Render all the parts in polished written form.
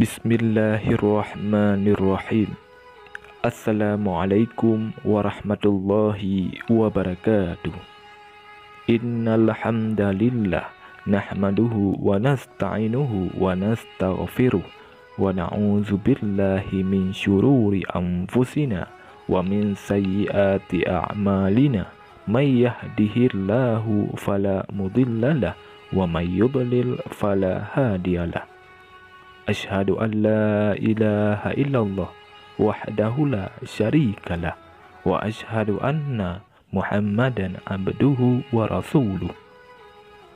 Bismillahirrahmanirrahim. Assalamualaikum warahmatullahi wabarakatuh. Innal hamdalillah nahmaduhu wa nasta'inuhu wa nastaghfiruh wa na'udzu billahi min syururi anfusina wa min sayyiati a'malina. May yahdihillahu fala mudhillalah wa may yudlil fala hadiyalah. Asyhadu an la ilaha illallah wahdahu la syarikalah wa asyhadu anna Muhammadan abduhu wa rasuluh.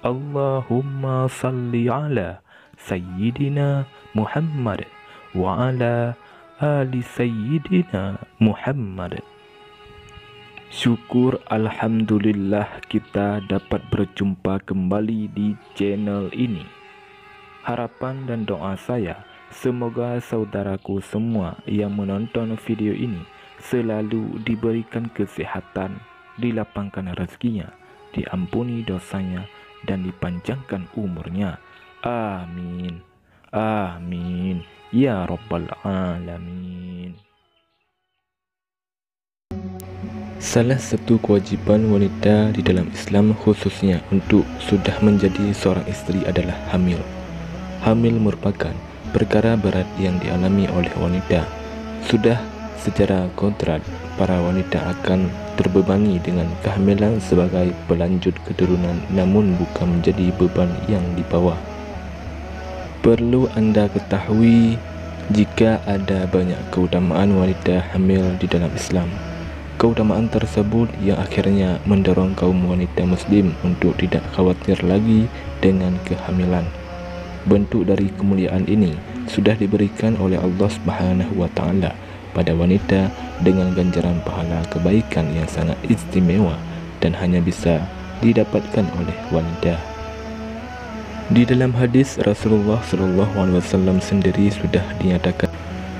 Allahumma salli ala sayyidina Muhammad wa ala ali sayyidina Muhammad. Syukur alhamdulillah kita dapat berjumpa kembali di channel ini. Harapan dan doa saya, semoga saudaraku semua yang menonton video ini selalu diberikan kesehatan, dilapangkan rezekinya, diampuni dosanya, dan dipanjangkan umurnya. Amin. Amin. Ya Rabbal Alamin. Salah satu kewajiban wanita di dalam Islam khususnya untuk sudah menjadi seorang istri adalah hamil. Hamil merupakan perkara berat yang dialami oleh wanita. Sudah secara kodrat para wanita akan terbebani dengan kehamilan sebagai pelanjut keturunan, namun bukan menjadi beban yang dibawa. Perlu Anda ketahui jika ada banyak keutamaan wanita hamil di dalam Islam. Keutamaan tersebut yang akhirnya mendorong kaum wanita muslim untuk tidak khawatir lagi dengan kehamilan. Bentuk dari kemuliaan ini sudah diberikan oleh Allah Subhanahu wa Ta'ala pada wanita dengan ganjaran pahala kebaikan yang sangat istimewa dan hanya bisa didapatkan oleh wanita. Di dalam hadis Rasulullah SAW sendiri sudah dinyatakan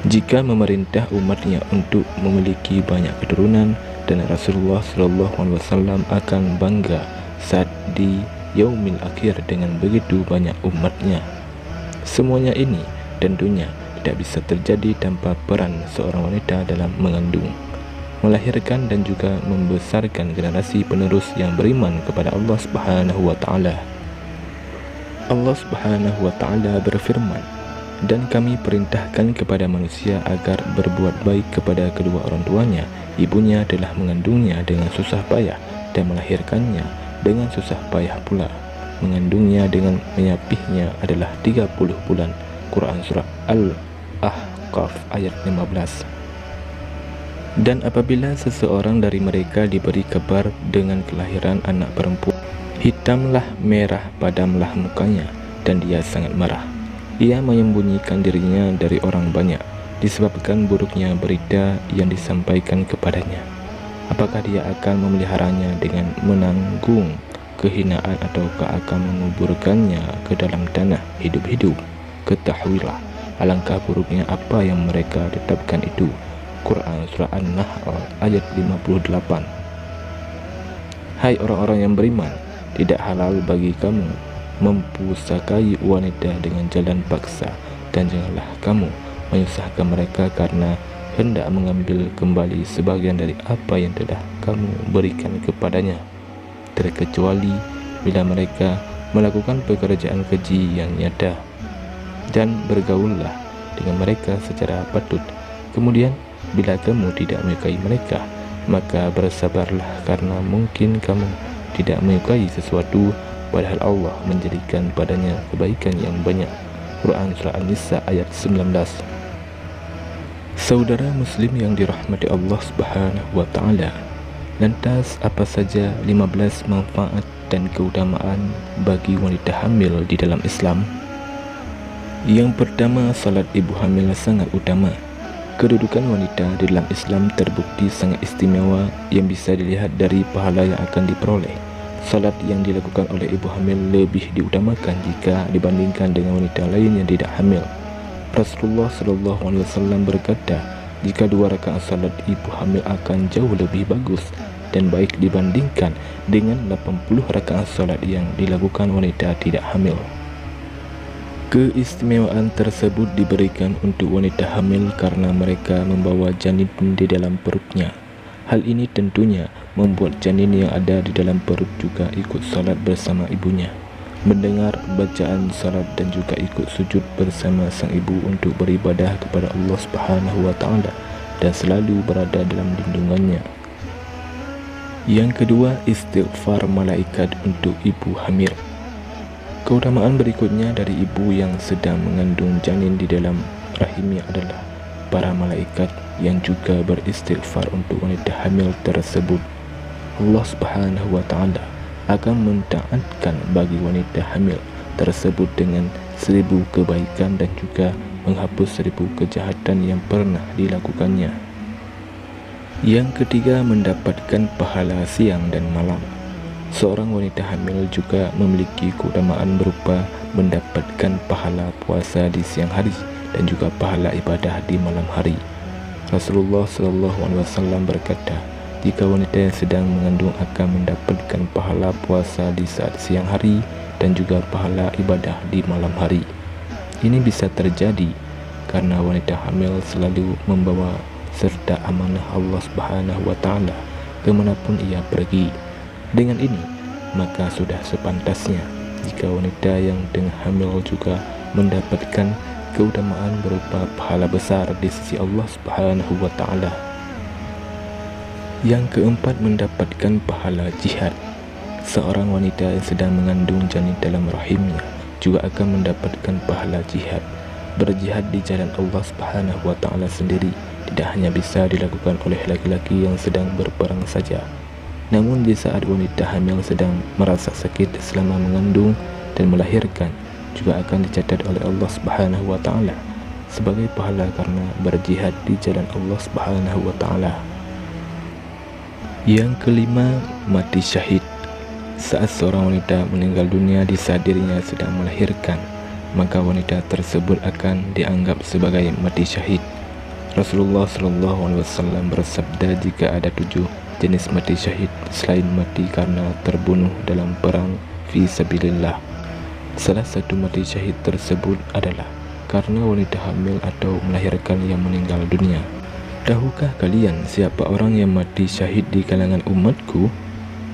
jika memerintah umatnya untuk memiliki banyak keturunan, dan Rasulullah SAW akan bangga saat di yaumil akhir dengan begitu banyak umatnya. Semuanya ini tentunya tidak bisa terjadi tanpa peran seorang wanita dalam mengandung, melahirkan dan juga membesarkan generasi penerus yang beriman kepada Allah Subhanahu wa Ta'ala. Allah Subhanahu wa Ta'ala berfirman, "Dan kami perintahkan kepada manusia agar berbuat baik kepada kedua orang tuanya. Ibunya telah mengandungnya dengan susah payah dan melahirkannya dengan susah payah pula. Mengandungnya dengan menyapihnya adalah 30 bulan." Quran Surah Al-Ahqaf ayat 15. Dan apabila seseorang dari mereka diberi kabar dengan kelahiran anak perempuan, hitamlah merah padamlah mukanya dan dia sangat marah. Ia menyembunyikan dirinya dari orang banyak disebabkan buruknya berita yang disampaikan kepadanya. Apakah dia akan memeliharanya dengan menanggung kehinaan ataukah akan menguburkannya ke dalam tanah hidup-hidup? Ketahuilah alangkah buruknya apa yang mereka tetapkan itu. Quran Surah An-Nahl ayat 58. Hai orang-orang yang beriman, tidak halal bagi kamu mempusakai wanita dengan jalan paksa, dan janganlah kamu menyusahkan mereka karena hendak mengambil kembali sebagian dari apa yang telah kamu berikan kepadanya, terkecuali bila mereka melakukan pekerjaan keji yang nyata. Dan bergaullah dengan mereka secara patut. Kemudian bila kamu tidak menyukai mereka, maka bersabarlah karena mungkin kamu tidak menyukai sesuatu padahal Allah menjadikan padanya kebaikan yang banyak. Quran Surah An-Nisa ayat 19. Saudara muslim yang dirahmati Allah Subhanahu wa Ta'ala, lantas apa saja 15 manfaat dan keutamaan bagi wanita hamil di dalam Islam? Yang pertama, salat ibu hamil sangat utama. Kedudukan wanita di dalam Islam terbukti sangat istimewa yang bisa dilihat dari pahala yang akan diperoleh. Salat yang dilakukan oleh ibu hamil lebih diutamakan jika dibandingkan dengan wanita lain yang tidak hamil. Rasulullah SAW berkata, jika 2 rakaat salat ibu hamil akan jauh lebih bagus dan baik dibandingkan dengan 80 rakaat salat yang dilakukan wanita tidak hamil. Keistimewaan tersebut diberikan untuk wanita hamil karena mereka membawa janin di dalam perutnya. Hal ini tentunya membuat janin yang ada di dalam perut juga ikut salat bersama ibunya, mendengar bacaan salat dan juga ikut sujud bersama sang ibu untuk beribadah kepada Allah Subhanahu wa taala dan selalu berada dalam lindungannya. Yang kedua, istighfar malaikat untuk ibu hamil. Keutamaan berikutnya dari ibu yang sedang mengandung janin di dalam rahimnya adalah para malaikat yang juga beristighfar untuk wanita hamil tersebut. Allah Subhanahu wa taala akan mentaatkan bagi wanita hamil tersebut dengan 1000 kebaikan dan juga menghapus 1000 kejahatan yang pernah dilakukannya. Yang ketiga, mendapatkan pahala siang dan malam. Seorang wanita hamil juga memiliki keutamaan berupa mendapatkan pahala puasa di siang hari dan juga pahala ibadah di malam hari. Rasulullah SAW berkata, jika wanita yang sedang mengandung akan mendapatkan pahala puasa di saat siang hari dan juga pahala ibadah di malam hari. Ini bisa terjadi karena wanita hamil selalu membawa serta amanah Allah Subhanahu wa taala kemanapun ia pergi. Dengan ini, maka sudah sepantasnya jika wanita yang tengah hamil juga mendapatkan keutamaan berupa pahala besar di sisi Allah Subhanahu wa taala. Yang keempat, mendapatkan pahala jihad. Seorang wanita yang sedang mengandung janin dalam rahimnya juga akan mendapatkan pahala jihad. Berjihad di jalan Allah Subhanahu wa taala sendiri tidak hanya bisa dilakukan oleh laki-laki yang sedang berperang saja. Namun di saat wanita hamil sedang merasa sakit selama mengandung dan melahirkan juga akan dicatat oleh Allah Subhanahu wa taala sebagai pahala karena berjihad di jalan Allah Subhanahu wa taala. Yang kelima, mati syahid. Saat seorang wanita meninggal dunia di saat dirinya sedang melahirkan, maka wanita tersebut akan dianggap sebagai mati syahid. Rasulullah SAW bersabda, jika ada 7 jenis mati syahid selain mati karena terbunuh dalam perang fi sabilillah. Salah satu mati syahid tersebut adalah karena wanita hamil atau melahirkan yang meninggal dunia. Tahukah kalian siapa orang yang mati syahid di kalangan umatku?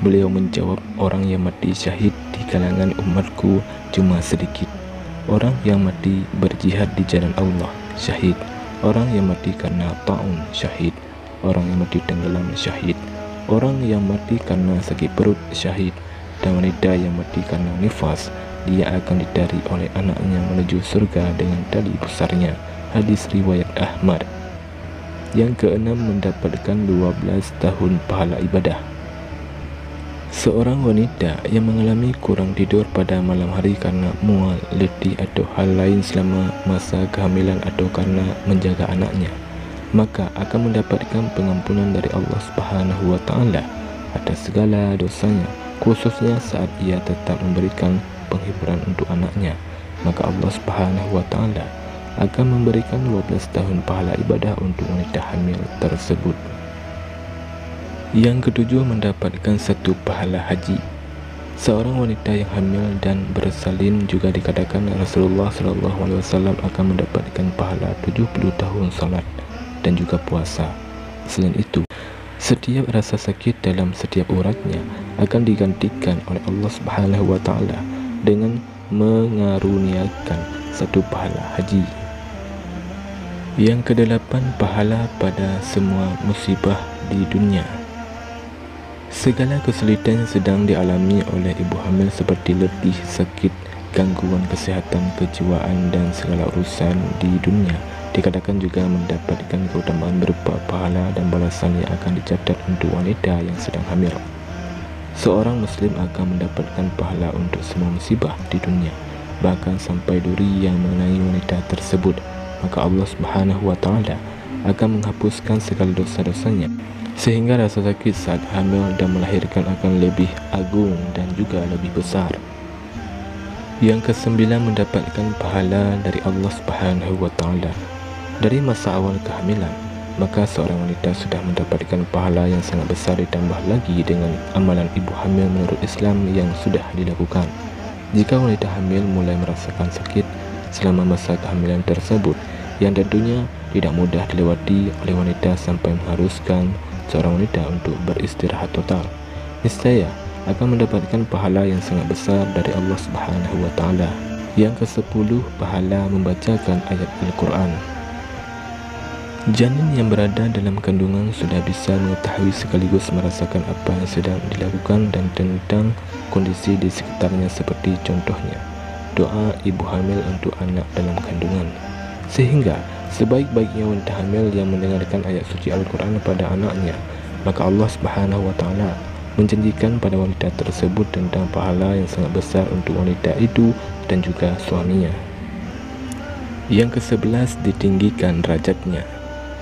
Beliau menjawab, orang yang mati syahid di kalangan umatku cuma sedikit. Orang yang mati berjihad di jalan Allah syahid. Orang yang mati karena ta'un syahid. Orang yang mati tenggelam syahid. Orang yang mati karena sakit perut syahid. Dan wanita yang mati karena nifas, dia akan ditarik oleh anaknya menuju surga dengan tali besarnya. Hadis riwayat Ahmad. Yang keenam, mendapatkan 12 tahun pahala ibadah. Seorang wanita yang mengalami kurang tidur pada malam hari karena mual, letih atau hal lain selama masa kehamilan atau karena menjaga anaknya, maka akan mendapatkan pengampunan dari Allah Subhanahu wa taala atas segala dosanya, khususnya saat ia tetap memberikan penghiburan untuk anaknya. Maka Allah Subhanahu wa taala akan memberikan 12 tahun pahala ibadah untuk wanita hamil tersebut. Yang ketujuh, mendapatkan 1 pahala haji. Seorang wanita yang hamil dan bersalin juga dikatakan Rasulullah SAW akan mendapatkan pahala 70 tahun salat dan juga puasa. Selain itu, setiap rasa sakit dalam setiap uratnya akan digantikan oleh Allah Subhanahu wa taala dengan mengaruniakan 1 pahala haji. Yang kedelapan, pahala pada semua musibah di dunia. Segala kesulitan yang sedang dialami oleh ibu hamil seperti letih, sakit, gangguan kesehatan, kejiwaan dan segala urusan di dunia dikatakan juga mendapatkan keutamaan berupa pahala dan balasan yang akan dicatat untuk wanita yang sedang hamil. Seorang muslim akan mendapatkan pahala untuk semua musibah di dunia, bahkan sampai duri yang mengenai wanita tersebut. Maka Allah Subhanahu wa taala akan menghapuskan segala dosa-dosanya, sehingga rasa sakit saat hamil dan melahirkan akan lebih agung dan juga lebih besar. Yang kesembilan, mendapatkan pahala dari Allah Subhanahu wa taala. Dari masa awal kehamilan, maka seorang wanita sudah mendapatkan pahala yang sangat besar, ditambah lagi dengan amalan ibu hamil menurut Islam yang sudah dilakukan. Jika wanita hamil mulai merasakan sakit, selama masa kehamilan tersebut, yang tentunya tidak mudah dilewati oleh wanita sampai mengharuskan seorang wanita untuk beristirahat total. Niscaya akan mendapatkan pahala yang sangat besar dari Allah Subhanahu wa Ta'ala. Yang ke-10, pahala membacakan ayat Al-Quran. Janin yang berada dalam kandungan sudah bisa mengetahui sekaligus merasakan apa yang sedang dilakukan dan tentang kondisi di sekitarnya, seperti contohnya doa ibu hamil untuk anak dalam kandungan. Sehingga sebaik-baiknya wanita hamil yang mendengarkan ayat suci Al-Quran pada anaknya, maka Allah Subhanahu wa Ta'ala menjanjikan pada wanita tersebut tentang pahala yang sangat besar untuk wanita itu dan juga suaminya. Yang ke-11, ditinggikan derajatnya.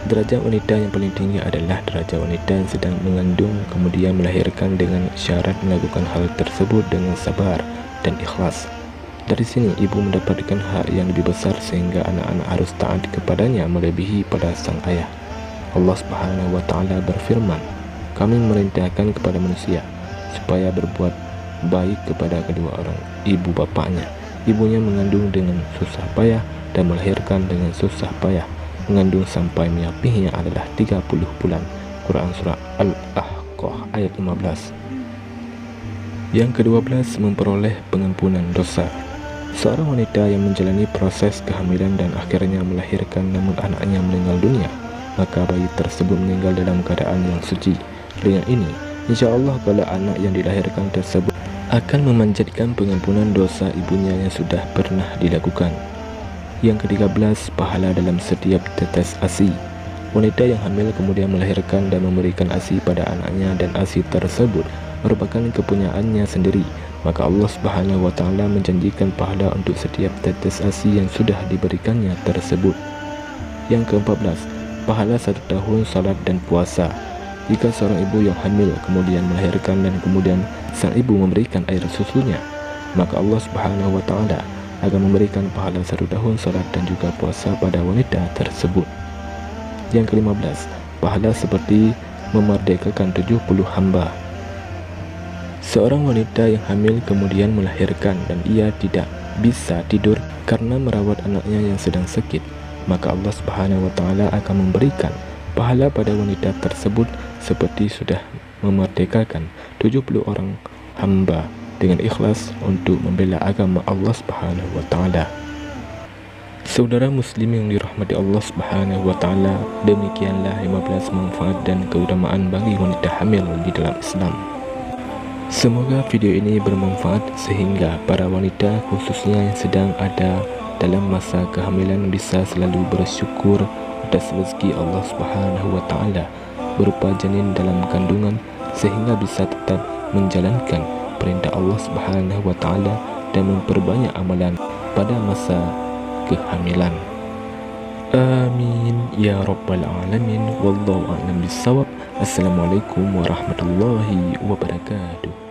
Derajat wanita yang paling tinggi adalah derajat wanita yang sedang mengandung kemudian melahirkan, dengan syarat melakukan hal tersebut dengan sabar dan ikhlas. Dari sini ibu mendapatkan hak yang lebih besar sehingga anak-anak harus taat kepadanya melebihi pada sang ayah. Allah Subhanahu wa Ta'ala berfirman, "Kami memerintahkan kepada manusia supaya berbuat baik kepada kedua orang ibu bapaknya. Ibunya mengandung dengan susah payah dan melahirkan dengan susah payah. Mengandung sampai menyapihnya adalah 30 bulan." Quran Surah Al-Ahqaf ayat 15. Yang ke-12, memperoleh pengampunan dosa. Seorang wanita yang menjalani proses kehamilan dan akhirnya melahirkan namun anaknya meninggal dunia, maka bayi tersebut meninggal dalam keadaan yang suci. Dengan ini, insya Allah kalau anak yang dilahirkan tersebut akan memanjatkan pengampunan dosa ibunya yang sudah pernah dilakukan. Yang ke-13, pahala dalam setiap tetes ASI. Wanita yang hamil kemudian melahirkan dan memberikan ASI pada anaknya, dan ASI tersebut merupakan kepunyaannya sendiri, maka Allah Subhanahu wa Ta'ala menjanjikan pahala untuk setiap tetes ASI yang sudah diberikannya tersebut. Yang ke-14, pahala 1 tahun salat dan puasa. Jika seorang ibu yang hamil kemudian melahirkan dan kemudian sang ibu memberikan air susunya, maka Allah Subhanahu wa Ta'ala akan memberikan pahala 1 tahun salat dan juga puasa pada wanita tersebut. Yang ke-15, pahala seperti memerdekakan 70 hamba. Seorang wanita yang hamil kemudian melahirkan dan ia tidak bisa tidur karena merawat anaknya yang sedang sakit, maka Allah Subhanahu wa Ta'ala akan memberikan pahala pada wanita tersebut seperti sudah memerdekakan 70 orang hamba dengan ikhlas untuk membela agama Allah Subhanahu wa Ta'ala. Saudara muslim yang dirahmati Allah Subhanahu wa Ta'ala, demikianlah 15 manfaat dan keutamaan bagi wanita hamil di dalam Islam. Semoga video ini bermanfaat sehingga para wanita khususnya yang sedang ada dalam masa kehamilan bisa selalu bersyukur atas rezeki Allah Subhanahu wa Ta'ala berupa janin dalam kandungan, sehingga bisa tetap menjalankan perintah Allah Subhanahu wa Ta'ala dan memperbanyak amalan pada masa kehamilan. Amin ya rabbal alamin. Wallahu a'lam bissawab. Assalamualaikum warahmatullahi wabarakatuh.